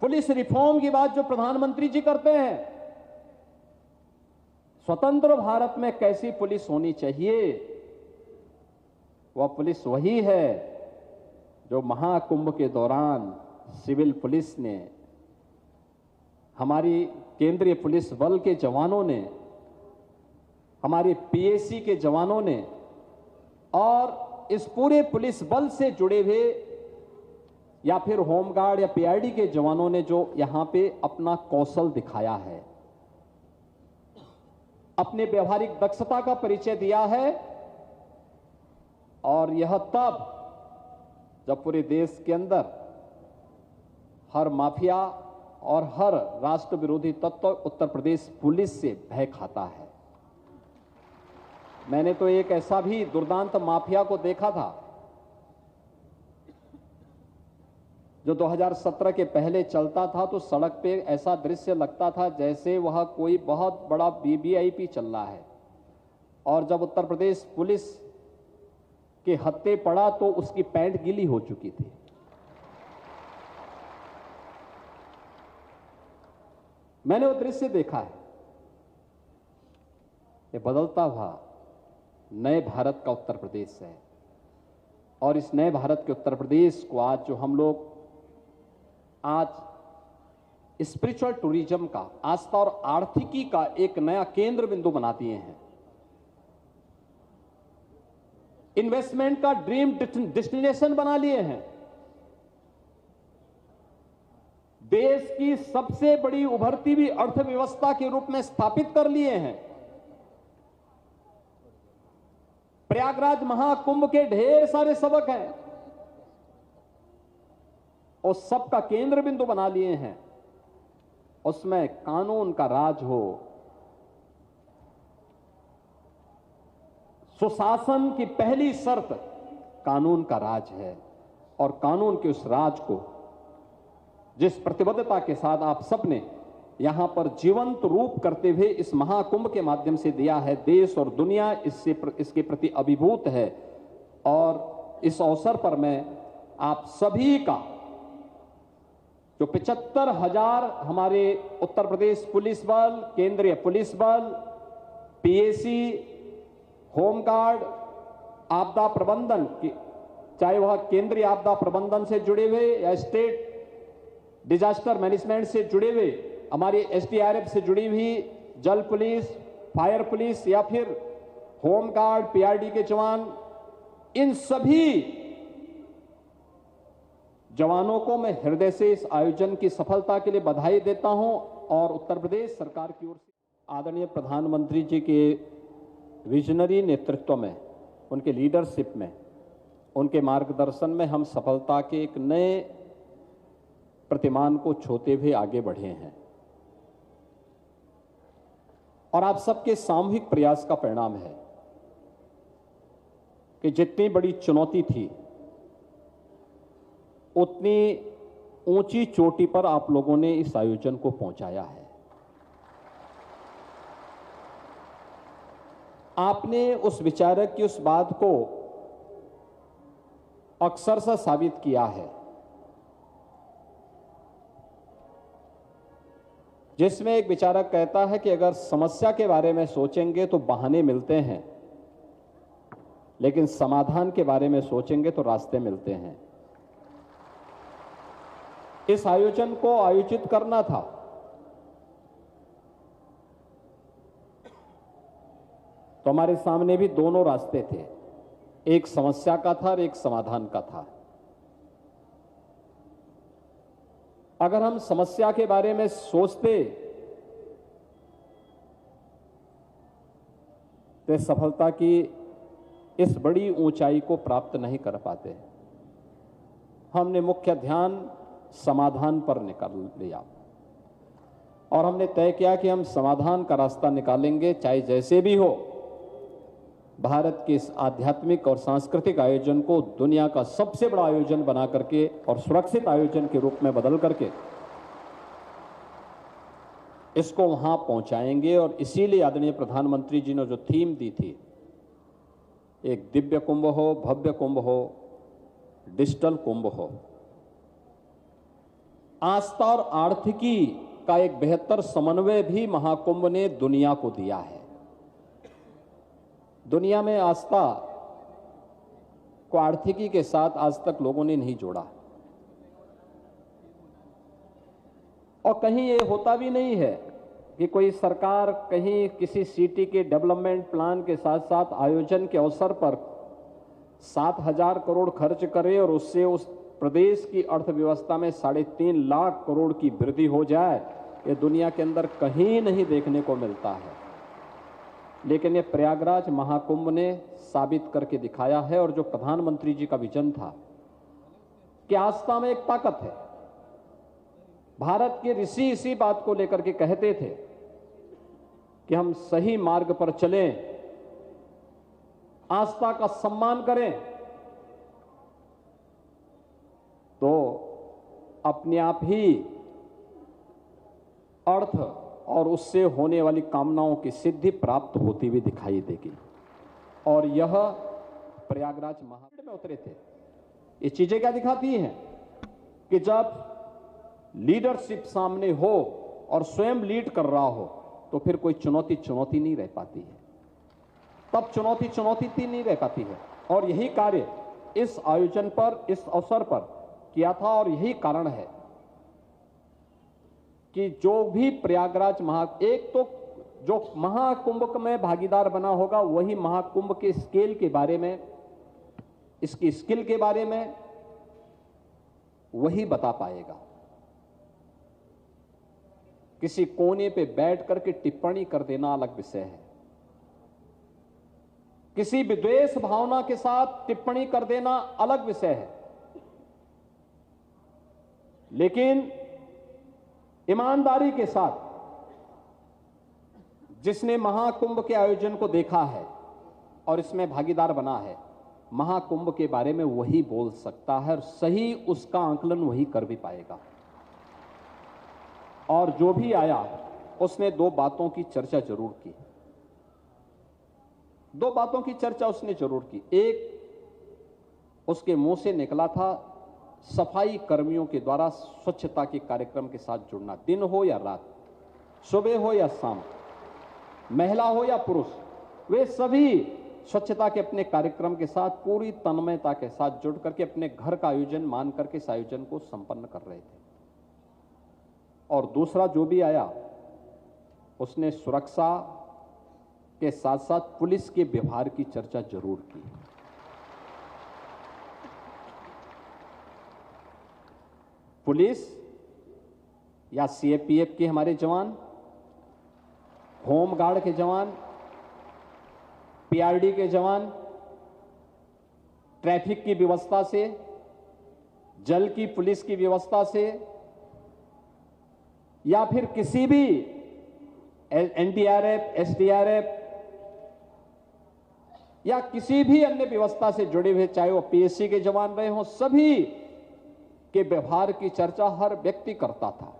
Police reform की बात जो प्रधानमंत्री जी करते हैं, स्वतंत्र भारत में कैसी पुलिस होनी चाहिए, वह पुलिस वही है जो महाकुंभ के दौरान सिविल पुलिस ने, हमारी केंद्रीय पुलिस बल के जवानों ने, हमारे पीएसी के जवानों ने और इस पूरे पुलिस बल से जुड़े हुए या फिर होमगार्ड या पीआईडी के जवानों ने जो यहां पे अपना कौशल दिखाया है, अपने व्यवहारिक दक्षता का परिचय दिया है। और यह तब जब पूरे देश के अंदर हर माफिया और हर राष्ट्र विरोधी तत्व उत्तर प्रदेश पुलिस से भय खाता है। मैंने तो एक ऐसा भी दुर्दांत माफिया को देखा था जो 2017 के पहले चलता था, तो सड़क पे ऐसा दृश्य लगता था जैसे वह कोई बहुत बड़ा वीवीआईपी चल रहा है, और जब उत्तर प्रदेश पुलिस के हत्थे पड़ा तो उसकी पैंट गीली हो चुकी थी। मैंने वो दृश्य देखा है। ये बदलता हुआ नए भारत का उत्तर प्रदेश है, और इस नए भारत के उत्तर प्रदेश को आज जो हम लोग आज स्पिरिचुअल टूरिज्म का, आस्था और आर्थिकी का एक नया केंद्र बिंदु बना दिए हैं, इन्वेस्टमेंट का ड्रीम डेस्टिनेशन बना लिए हैं, देश की सबसे बड़ी उभरती हुई अर्थव्यवस्था के रूप में स्थापित कर लिए हैं। प्रयागराज महाकुंभ के ढेर सारे सबक हैं, और सबका केंद्र बिंदु बना लिए हैं। उसमें कानून का राज हो, सुशासन की पहली शर्त कानून का राज है, और कानून के उस राज को जिस प्रतिबद्धता के साथ आप सबने यहां पर जीवंत रूप करते हुए इस महाकुंभ के माध्यम से दिया है, देश और दुनिया इसके प्रति अभिभूत है। और इस अवसर पर मैं आप सभी का, जो 75,000 हमारे उत्तर प्रदेश पुलिस बल, केंद्रीय पुलिस बल, पीएसी, होमगार्ड, आपदा प्रबंधन की, चाहे वह केंद्रीय आपदा प्रबंधन से जुड़े हुए या स्टेट डिजास्टर मैनेजमेंट से जुड़े हुए, हमारी एसडीआरएफ से जुड़ी हुई जल पुलिस, फायर पुलिस या फिर होमगार्ड, पीआरडी के जवान, इन सभी जवानों को मैं हृदय से इस आयोजन की सफलता के लिए बधाई देता हूं। और उत्तर प्रदेश सरकार की ओर से आदरणीय प्रधानमंत्री जी के विजनरी नेतृत्व में, उनके लीडरशिप में, उनके मार्गदर्शन में हम सफलता के एक नए प्रतिमान को छूते हुए आगे बढ़े हैं, और आप सबके सामूहिक प्रयास का परिणाम है कि जितनी बड़ी चुनौती थी उतनी ऊंची चोटी पर आप लोगों ने इस आयोजन को पहुंचाया है। आपने उस विचारक की उस बात को अक्सर साबित किया है, जिसमें एक विचारक कहता है कि अगर समस्या के बारे में सोचेंगे तो बहाने मिलते हैं, लेकिन समाधान के बारे में सोचेंगे तो रास्ते मिलते हैं। इस आयोजन को आयोजित करना था, तो हमारे सामने भी दोनों रास्ते थे, एक समस्या का था और एक समाधान का था। अगर हम समस्या के बारे में सोचते तो सफलता की इस बड़ी ऊंचाई को प्राप्त नहीं कर पाते। हमने मुख्य ध्यान समाधान पर निकाल लिया, और हमने तय किया कि हम समाधान का रास्ता निकालेंगे, चाहे जैसे भी हो। भारत के इस आध्यात्मिक और सांस्कृतिक आयोजन को दुनिया का सबसे बड़ा आयोजन बना करके और सुरक्षित आयोजन के रूप में बदल करके इसको वहां पहुंचाएंगे। और इसीलिए आदरणीय प्रधानमंत्री जी ने जो थीम दी थी, एक दिव्य कुंभ हो, भव्य कुंभ हो, डिजिटल कुंभ हो, आस्था और आर्थिकी का एक बेहतर समन्वय भी महाकुंभ ने दुनिया को दिया है। दुनिया में आस्था को आर्थिकी के साथ आज तक लोगों ने नहीं जोड़ा और कहीं ये होता भी नहीं है कि कोई सरकार कहीं किसी सिटी के डेवलपमेंट प्लान के साथ साथ आयोजन के अवसर पर 7,000 करोड़ खर्च करे और उससे उस प्रदेश की अर्थव्यवस्था में 3.5 लाख करोड़ की वृद्धि हो जाए। ये दुनिया के अंदर कहीं नहीं देखने को मिलता है, लेकिन ये प्रयागराज महाकुंभ ने साबित करके दिखाया है। और जो प्रधानमंत्री जी का विजन था कि आस्था में एक ताकत है, भारत के ऋषि इसी बात को लेकर के कहते थे कि हम सही मार्ग पर चलें, आस्था का सम्मान करें तो अपने आप ही अर्थ और उससे होने वाली कामनाओं की सिद्धि प्राप्त होती हुई दिखाई देगी। और यह प्रयागराज महाकुंभ में उतरे थे। ये चीजें क्या दिखाती हैं कि जब लीडरशिप सामने हो और स्वयं लीड कर रहा हो तो फिर कोई चुनौती नहीं रह पाती है, तब चुनौती नहीं रह पाती है। और यही कार्य इस आयोजन पर, इस अवसर पर किया था। और यही कारण है कि जो भी प्रयागराज एक तो जो महाकुंभ में भागीदार बना होगा वही महाकुंभ के स्केल के बारे में, इसकी स्किल के बारे में वही बता पाएगा। किसी कोने पे बैठ करके टिप्पणी कर देना अलग विषय है, किसी विद्वेष भावना के साथ टिप्पणी कर देना अलग विषय है, लेकिन ईमानदारी के साथ जिसने महाकुंभ के आयोजन को देखा है और इसमें भागीदार बना है, महाकुंभ के बारे में वही बोल सकता है और सही उसका आकलन वही कर भी पाएगा। और जो भी आया उसने दो बातों की चर्चा जरूर की, दो बातों की चर्चा उसने जरूर की। एक, उसके मुंह से निकला था सफाई कर्मियों के द्वारा स्वच्छता के कार्यक्रम के साथ जुड़ना, दिन हो या रात, सुबह हो या शाम, महिला हो या पुरुष, वे सभी स्वच्छता के अपने कार्यक्रम के साथ पूरी तन्मयता के साथ जुड़ करके अपने घर का आयोजन मान करके इस आयोजन को संपन्न कर रहे थे। और दूसरा जो भी आया उसने सुरक्षा के साथ साथ पुलिस के व्यवहार की चर्चा जरूर की। पुलिस या सीएपीएफ के हमारे जवान, होमगार्ड के जवान, पीआरडी के जवान, ट्रैफिक की व्यवस्था से, जल की पुलिस की व्यवस्था से, या फिर किसी भी एनडीआरएफ, एसडीआरएफ या किसी भी अन्य व्यवस्था से जुड़े हुए, चाहे वो पीएससी के जवान रहे हों, सभी के व्यवहार की चर्चा हर व्यक्ति करता था।